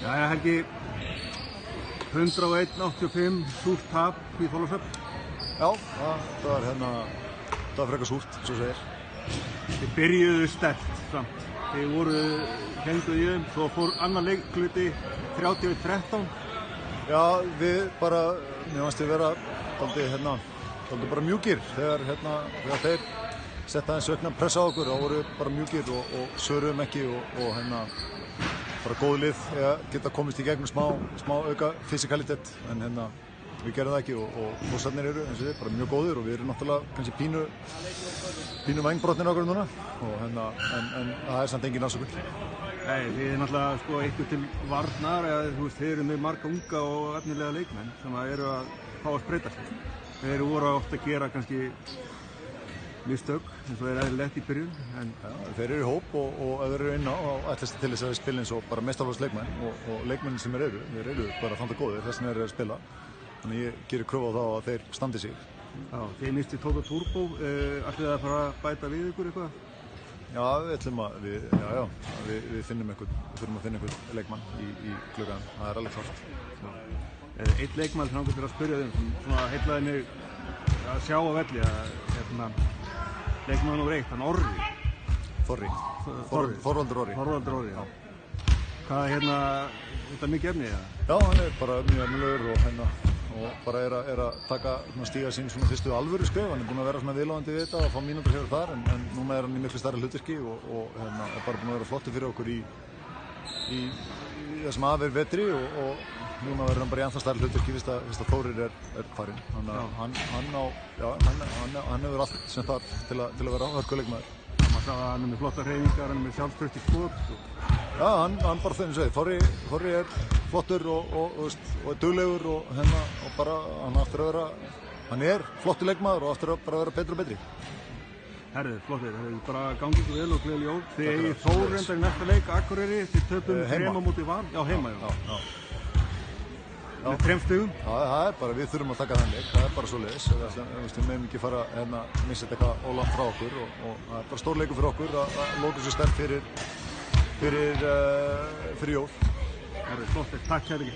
Jæja Helgi, 101-85 súrt tap í Þorlákshöfn. Já, það var frekar súrt, svo segir. Þið byrjuðu sterkt samt. Þið hengduð í þeim, svo fór annar leikluti 30-13. Já, við bara, mér fannst við vera dálítið bara mjúkir þegar þeir setta aðeins aukna pressa á okkur, þá voru við bara mjúkir og svöruðum ekki og bara góð lið geta komist í gegnum smá auka fysikalitet, en við gerðum það ekki og Þórsarnir eru eins og þið bara mjög góðir og við erum náttúrulega kannski pínu vængbrotnir okkur núna en það er samt engin ásökun. Nei, þið er náttúrulega sko eitthvað til varnar eða þið eru með marga unga og efnilega leikmenn sem eru að fá að spreyta sig. Þeir voru ofta að gera kannski mistök eins og þeir eðlilegt í byrjun. Já, þeir eru í hóp og ef þeir eru inn á ætlast til þess að við spila eins og bara meistaraflokksleikmenn og leikmenn sem þeir eru bara fanta góðir þess vegna þeir eru að spila. Þannig ég gerir kröfu á þá að þeir standi sig. Já, þið mistið Tóta Turbo, ætlið þið að fara að bæta við ykkur eitthvað? Já, við ætlum að, við þurfum að finna einhvern leikmann í klukkan, það er alveg klart. Eitt leikmann sem til að spyrja þeim, sem svona heillaði mig að sjá á velli að leikmann nr. 1, hann Orri. Þorvaldur Orri. Þorvaldur Orri, já. Hvað þetta er mikið efni eða? Já, hann er bara mjög efnilegur og bara er að taka stíga sín svona fyrstu alvöru skref. Hann er búinn að vera svona viðlóðandi við þetta og fá mínútur hér og þar en núna er hann í miklu stærra hlutverki og er bara búinn að vera flottur fyrir okkur í þessum aðver vetri og núna verður hann bara í ennþá stærra hlutverki fyrst að Þórir er farinn. Hann hefur allt sem þarf til að vera hörkuleikmaður. Maður sá að hann er með flotta hreyfingar, hann er með sjálfstraust í skot. Já, hann bara þeim segir. Þorri er flottur og er duglegur og bara hann er flottur leikmaður og aftur að bara vera betri og betri. Herðu, flottir, bara gangi ykkur vel og gleðileg jól. Þið eigið Þór reyndar í næsta leik, Akureyri, þið töpum 3 á móti Val. Já, heima, já. Með 3 stigum. Já, það er bara, við þurfum að taka þann leik, það er bara svoleiðis. Við meðum ekki fara að missa þetta eitthvað ólangt frá okkur og það er bara stór leikur fyrir okkur að lóka svo sterkt fyrir jól. Herðu, flottir, takk Helgi.